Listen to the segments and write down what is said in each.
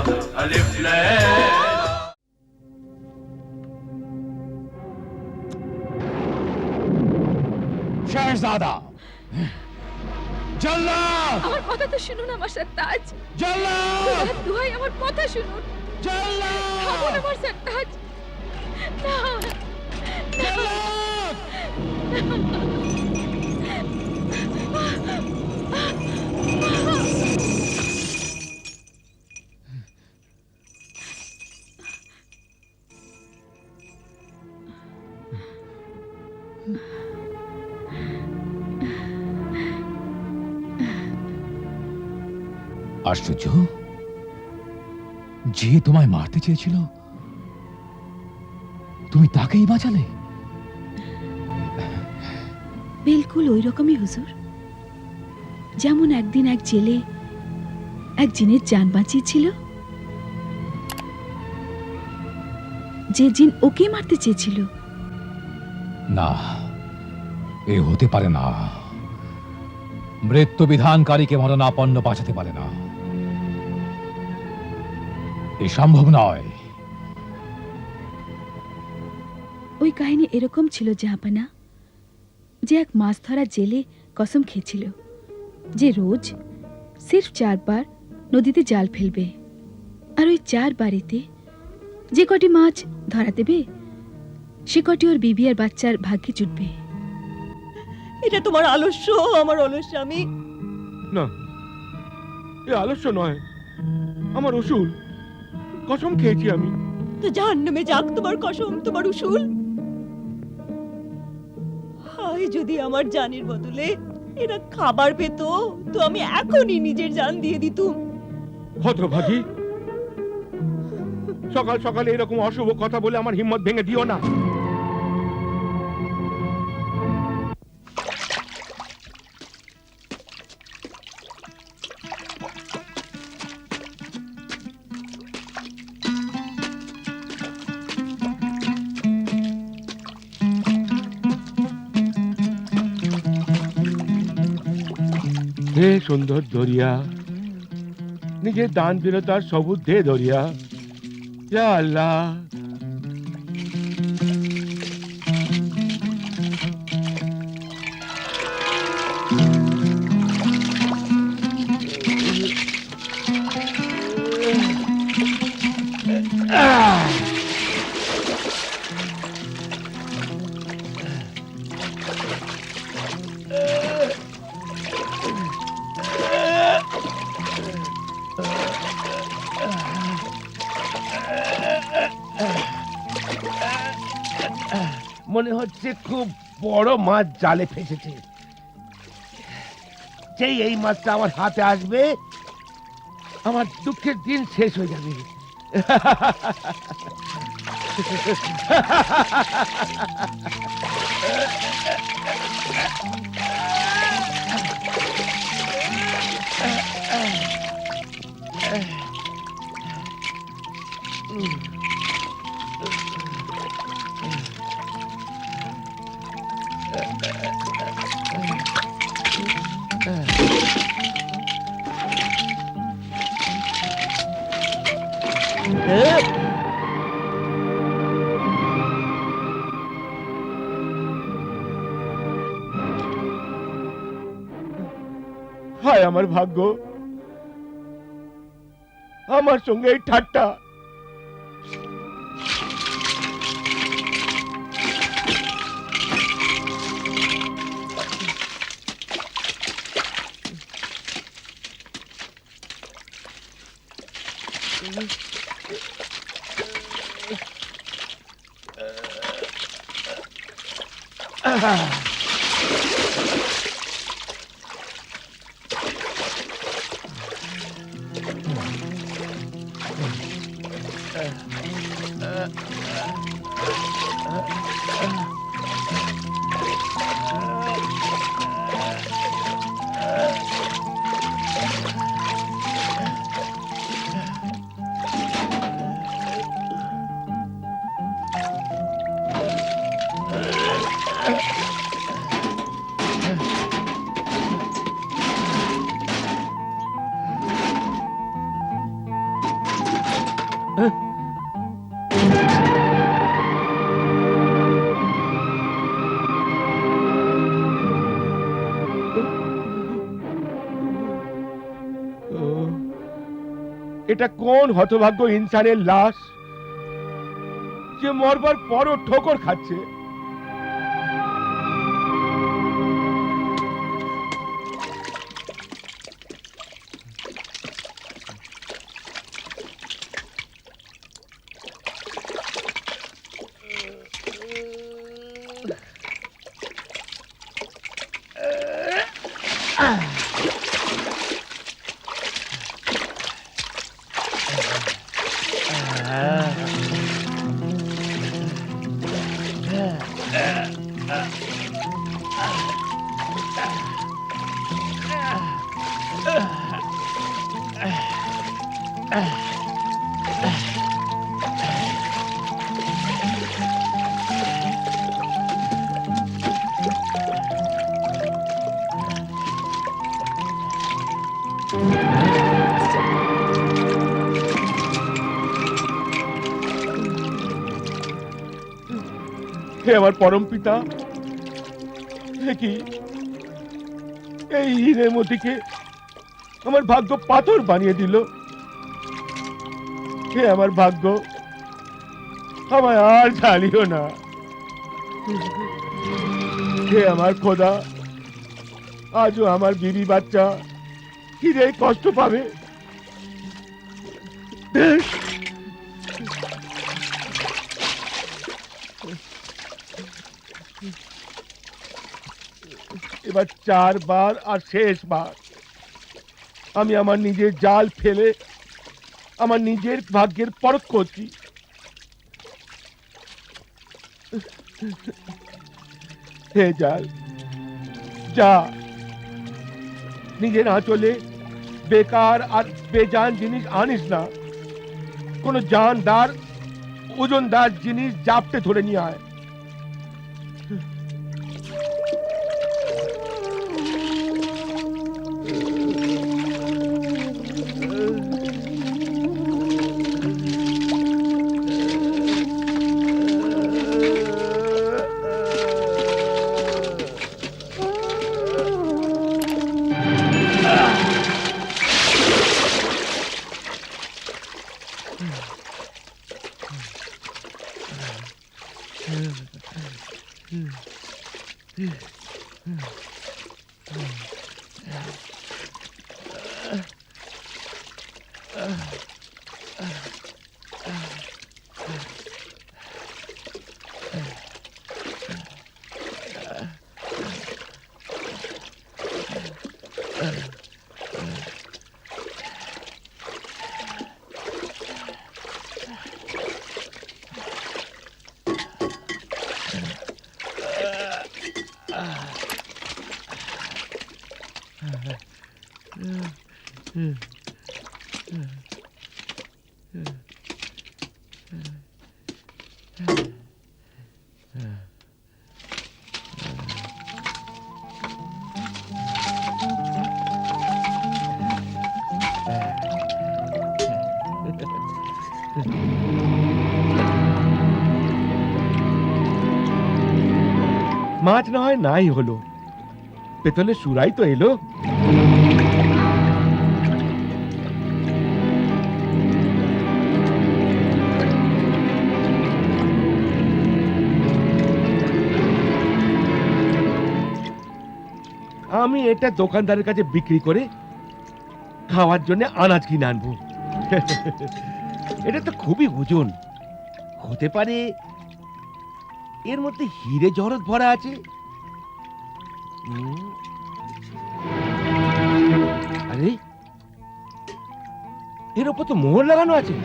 ألف ليلى শাহজাদা জল্লাদ আমার কথা তো শুনুন আমার সরতাজ জল্লাদ দুহাই আমার কথা শুনুন জল্লাদ থামুন আমার সরতাজ না জল্লাদ আশ্চর্য, যে তোমায় মারতে চেয়েছিল তুমি তাকেই বাঁচালে। বিলকুল ওই রকমই হুজুর, যেমন একদিন এক জেলে এক জিনের জান বাঁচিয়েছিল, যে জিন ওকে মারতে চেয়েছিল। না, এ হতে পারে না। মৃত্যু বিধানকারীকে মরণাপন্ন বাঁচাতে পারে না, এ সম্ভব নয়। ওই কাহিনী এরকম ছিল জাহাপানা, যে এক মাছ ধরা জেলে কসম খেয়েছিল যে রোজ সির্ফ 4 বার নদীতে জাল ফেলবে, আর ওই 4 বারেতে যে কটি মাছ ধরা দেবে সে কটি ওর বিবি আর বাচ্চার ভাগ্যে জুটবে। এটা তোমার আলস্য, আমার অলস আমি। না, এ আলস্য নয়, আমার উসুল। কসম খেয়েছি আমি। তো জাহান্নামে যাক তোমার কসম, তোমার উসুল। হায়, যদি আমার জানের বদলে এরা খাবার পেত তো আমি এখনই নিজের জান দিয়ে দিতুম। হতভাগী, সকাল সকালে এরকম অশুভ কথা বলে আমার হিম্মত ভেঙে দিও না। হে সুন্দর দরিয়া, নিজের দান বীরতার সবুজ দে দরিয়া। ইয়া আল্লাহ, মনে হচ্ছে খুব বড় মাছ জালে ফেসেছে। যেই এই মাছটা আমার হাতে আসবে, আমার দুঃখের দিন শেষ হয়ে যাবে। হায় আমার ভাগ্য, আমার সঙ্গে এই ঠাট্টা। এটা কোন হতভাগ্য ইনসানের লাশ যে মরবার পরও ঠোকর খাচ্ছে? হে আমার পরম পিতা, হে কি এই হিরেমতিকে আমার ভাগ্য পাথর বানিয়ে দিল? হে আমার ভাগ্য, আমায় আর জ্বালিও না। হে আমার খোদা, আজও আমার বিবি বাচ্চা হিরে কষ্ট পাবে। এবার 4 বার আর শেষবার আমি আমার নিজের জাল ফেলে আমার নিজের ভাগ্যের পরখ করছি। হে জাল, যা, নিজের আঁচলে বেকার আর বেজান জিনিস আনিস না। কোন জানদার ওজনদার জিনিস জাপটে ধরে নিয়ে আয়। মাছ না হয় নাই হলো, পেতলের সুরাই তো এলো। আমি এটা দোকানদারের কাছে বিক্রি করে খাওয়ার জন্য আনাজ কিনে আনবো। এটা তো খুবই ওজন, হতে পারে এর মধ্যে হিরে জহরত ভরা আছে। আরে এর উপর তো মোহর লাগানো আছে।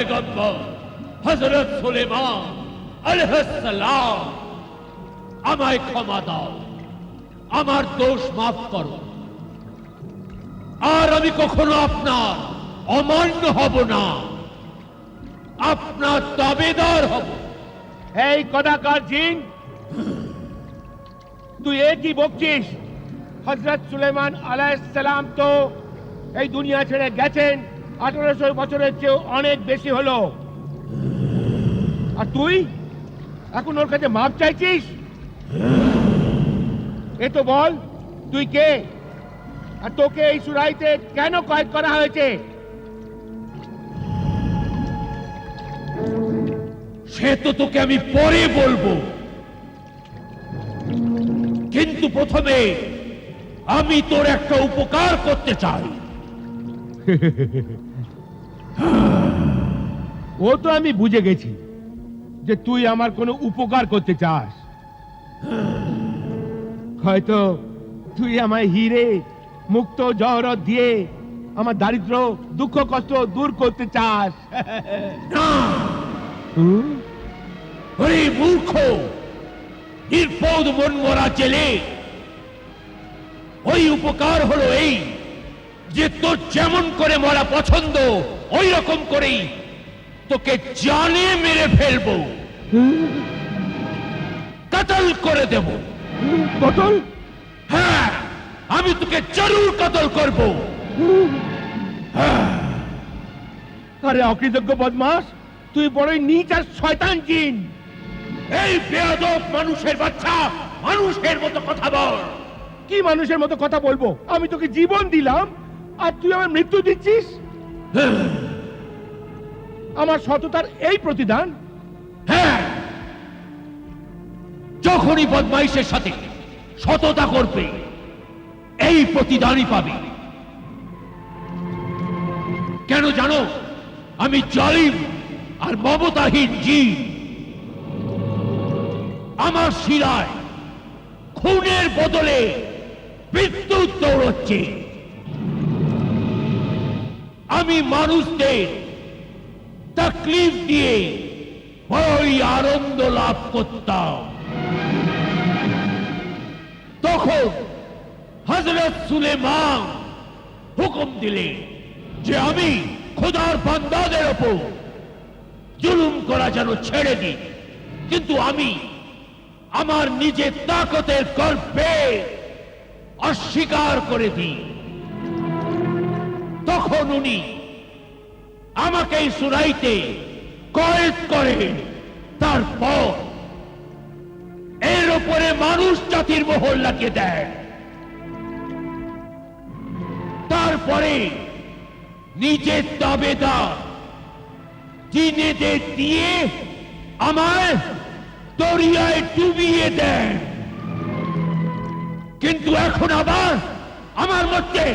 পয়গম্বর হযরত সুলেমান আলাইহিস সালাম, আমায় ক্ষমা দাও, আমার দোষ মাফ করো, আর আমি কখনো আপনার অমান্য হব না, আপনার তাবেদার হব। এই কদাকার জিন, তুই এ কি বকছিস? হযরত সুলেমান আলাইহিস সালাম তো এই দুনিয়া ছেড়ে গেছেন 1800 বছরের চেয়েও অনেক বেশি হলো, আর তুই এখন ওর কাছে মাপ চাইছিস? এ তো বল, তুই কে, আর তোকে এই সুরাইতে কেন কয়েদ করা হয়েছে? সে তো তোকে আমি পরে বলবো, কিন্তু প্রথমে আমি তোর একটা উপকার করতে চাই। ও তো আমি বুঝে গেছি যে তুই আমার কোনো উপকার করতে চাস। হয়তো তুই আমায় হিরে মুক্ত জহরত দিয়ে আমার দারিদ্র দুঃখ কষ্ট দূর করতে চাস। না, হুম? ওরে মূর্খ নির্বোধ মনমরা ছেলে, ওই উপকার হলো এই যে তোর যেমন করে মরা পছন্দ ওই রকম করেই তোকে জানে মেরে ফেলবো, কতল করে দেব। কতল? হ্যাঁ, আমি তোকে জরুর কতল করব। আরে অকৃতজ্ঞ বদমাস, তুই বড়ই নীচ আর শয়তান জিন। এই বেয়াদব মানুষের বাচ্চা, মানুষের মতো কথা বল। কি মানুষের মতো কথা বলবো? আমি তোকে জীবন দিলাম আর তুই আমার মৃত্যু দিচ্ছিস? আমার সততার এই প্রতিদান? হ্যাঁ, যখনই বদমাইশের সাথে সততা করবে এই প্রতিদানই পাবে। কেন জানো? আমি জালিম আর মমতাহীন জিন, আমার শিরায় খুনের বদলে বিদ্যুৎ দৌড়চ্ছে। আমি মানুষদের তকলিফ দিয়ে বড়ই আনন্দ লাভ করতাম। তখন হযরত সুলেমান হুকুম দিলেন যে আমি খোদার বান্দাদের ওপর জুলুম করা যেন ছেড়ে দিই, কিন্তু আমি আমার নিজের তাকতের গর্বে অস্বীকার করে দিই। তখন উনি আমাকে সুরাইতে কয়েদ করে, তারপর এর উপরে মানুষ জাতির মোহর লাগিয়ে দেয়। তারপরে নিজের দাবেদার জিনেদের দিয়ে আমায় দরিয়ায় ডুবিয়ে দেন। কিন্তু এখন আবার আমার মধ্যে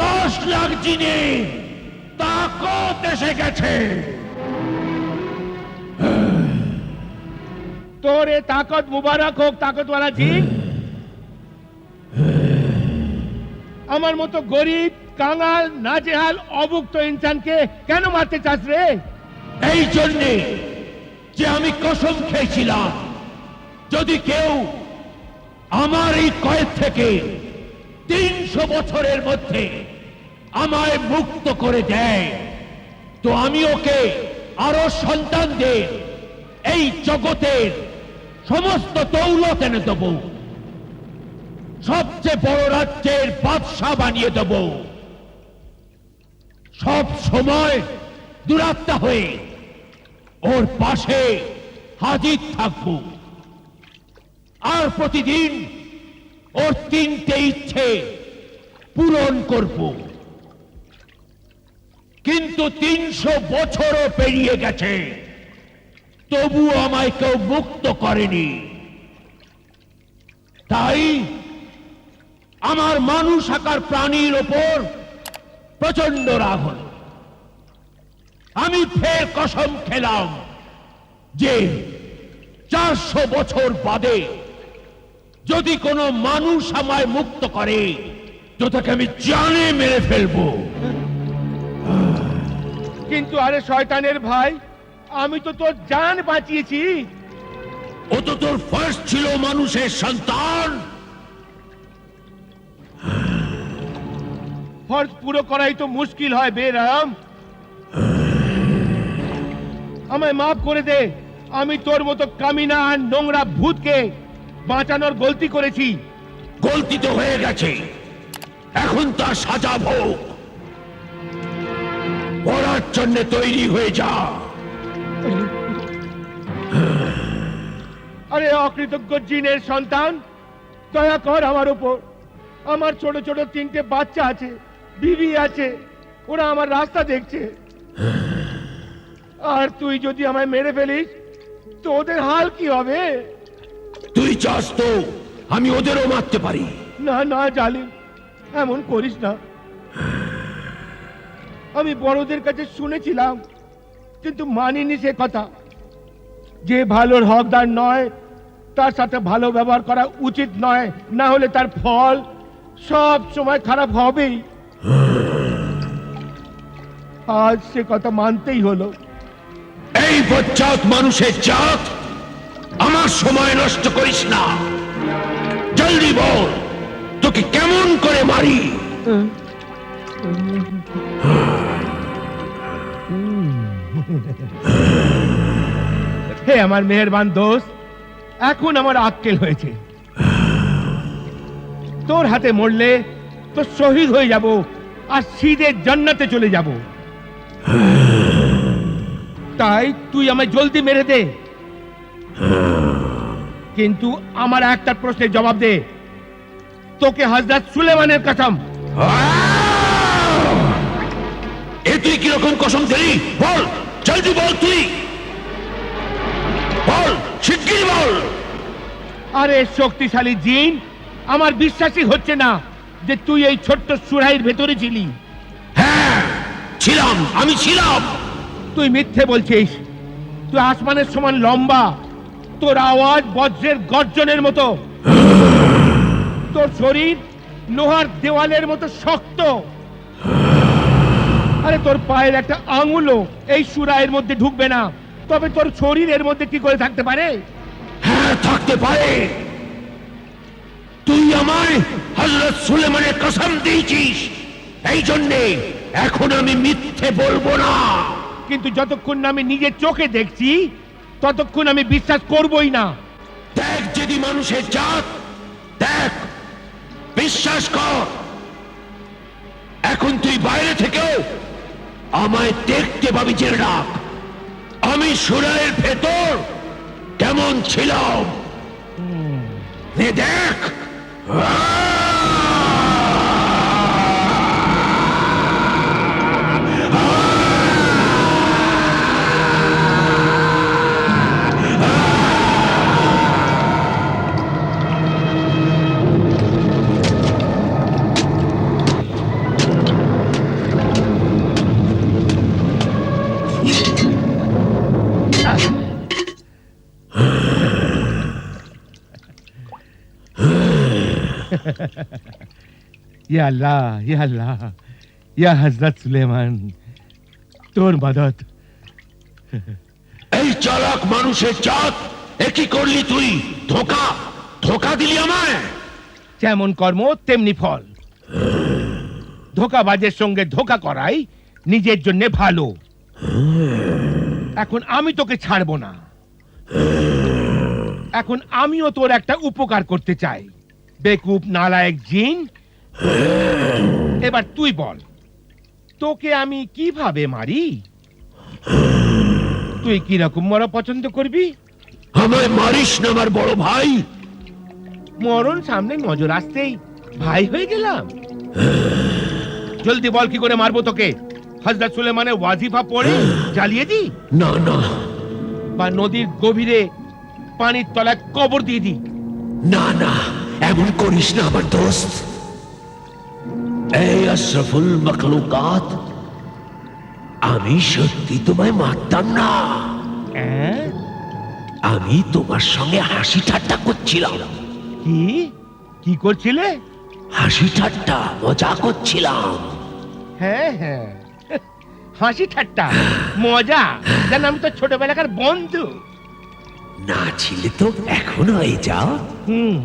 10 লাখ জিনে তাকত এসে গেছে। তোর এ তাকত মুবারক হোক তাকতওয়ালা জিন। আমার মতো গরিব কাঙাল নাজেহাল অভুক্ত ইনসানকে কেন মারতে চাস রে? এই জন্যে যে আমি কসম খেয়েছিলাম, যদি কেউ আমার এই কয়েদ থেকে 300 বছরের মধ্যে আমায় মুক্ত করে দেয়, তো আমি ওকে আরো সন্তানদের এই জগতের সমস্ত দৌলত এনে দেব, সবচেয়ে বড় রাজ্যের বাদশা বানিয়ে দেব, সব সময় দুরাত্মা হয়ে ওর পাশে হাজির থাকব, আর প্রতিদিন ওর 3টে ইচ্ছে পূরণ করব। কিন্তু 300 বছরও পেরিয়ে গেছে, তবুও আমায় কেউ মুক্ত করেনি। তাই আমার মানুষ আকার প্রাণীর ওপর প্রচন্ড রাগ হল। আমি ফের কসম খেলাম যে 400 বছর বাদে যদি কোনো মানুষ আমায় মুক্ত করে, তো তাকে আমি জানে মেরে ফেলবো। কিন্তু আরে শয়তানের ভাই, আমি তো তোর জান বাঁচিয়েছি। ও তো তোর ফার্স্ট ছিল মানুষের সন্তান। ফরজ পুরো করাই তো মুশকিল হয় বেরাম। আমায় মাফ করে দে, আমি তোর মতো কামিনা আর নোংরা ভূতকে বাঁচানোর গলতি করেছি। গলতি তো হয়ে গেছে, এখন তার সাজা ভোগ। পড়ার জন্য তৈরি হয়ে যা। আরে অকৃতজ্ঞ জিনের সন্তান, দয়া কর আমার উপর। আমার ছোট ছোট 3টে বাচ্চা আছে, বিবি আছে, ওরা আমার রাস্তা দেখছে। আর তুই যদি আমায় মেরে ফেলিস তো ওদের হাল কি হবে? তুই চাস তো আমি ওদেরও মারতে পারি। না না জালিম, এমন করিস না। আমি বড়দের কাছে শুনেছিলাম, কিন্তু মানিনি সে কথা। যে ভালোর হকদার নয় তার সাথে ভালো ব্যবহার করা উচিত নয়, না হলে তার ফল সব সময় খারাপ হবেই। আজ সে কথা মানতেই হলো। এই বজ্জাত মানুষের জাত, আমার সময় নষ্ট করিস না। জলদি বল, তোকে কেমন করে মারি? হে আমার মেহেরবান দোস্ত, এখন আমার আক্কেল হয়েছে। তোর হাতে মরলে তো শহীদ হয়ে যাব আর সিধে জান্নাতে চলে যাব। তাই তুই আমায় জলদি মেরে দে, কিন্তু আমার একটা প্রশ্নের জবাব দে। তোকে হযরত সুলেমানের কসম। এ তুই কিরকম কসম দিলি? বল, জলদি বল, তুই বল, শিগগির বল। আরে শক্তিশালী জিন, আমার বিশ্বাসই হচ্ছে না যে তুই এই ছোট্ট সুরাইয়ের ভেতরে ছিলি। হ্যাঁ ছিলাম, আমি ছিলাম। তুই মিথ্যে বলছিস। তুই আসমানের সমান লম্বা, তোর আওয়াজ বজ্রের গর্জনের মতো, তোর শরীর লোহার দেওয়ালের মতো শক্ত। আরে তোর পায়ের একটা আঙুলও এই সুরাইয়ের মধ্যে ঢুকবে না, তবে তোর শরীরের মধ্যে কি করে থাকতে পারে? হ্যাঁ থাকতে পারে। তুই আমায় হযরত সুলেমানের কসম দিয়েছিস, এই জন্যে এখন আমি মিথ্যে বলবো না। কিন্তু যতক্ষণ না আমি নিজের চোখে দেখছি ততক্ষণ আমি বিশ্বাস করবই না। দেখ যদি মানুষের জাত, দেখ, বিশ্বাস কর। এখন তুই বাইরে থেকেও আমায় দেখতে পাবি। জেনে রাখ, আমি সুরাইয়ের ভেতর কেমন ছিলাম। নে দেখ। ইয়া আল্লাহ, ইয়া আল্লাহ, ইয়া হযরত সুলেমান, তোর মদত। এই চালাক মানুষের জাত, এ কি করলি তুই? ধোকা, ধোকা দিলি আমায়। যেমন কর্ম তেমনি ফল। ধোকাবাজের সঙ্গে ধোকা করাই নিজের জন্য ভালো। এখন আমি তোকে ছাড়বো না। এখন আমিও তোর একটা উপকার করতে চাই। বেকুব নালায়েক জিন, এবার তুই বল, তোকে আমি কিভাবে মারি? তুই কিরকম মরা পছন্দ করবি? আমায় মারিস না আমার বড় ভাই। মরণ সামনে নজর আসতেই ভাই হয়ে গেলাম। জলদি বল, কি করে মারবো তোকে? হযরত সুলেমানের ওয়াজিফা পড়ে জ্বালিয়ে দি, না না বা নদীর গভীরে পানির তলায় কবর দিয়ে দি? না না, এমন করিস না আমার দোস্ত। এই আশরাফুল মাখলুকাত, আমি সত্যি তোমায় মারতাম না। আমি তোমার সঙ্গে হাসি ঠাট্টা করছিলাম। কি কি করছিলে? হাসি ঠাট্টা, মজা করছিলাম। হ্যাঁ হ্যাঁ, হাসি ঠাট্টা মজা, যেন আমি তো ছোটবেলাকার বন্ধু। না ছিলে তো এখনো এই যাও। হুম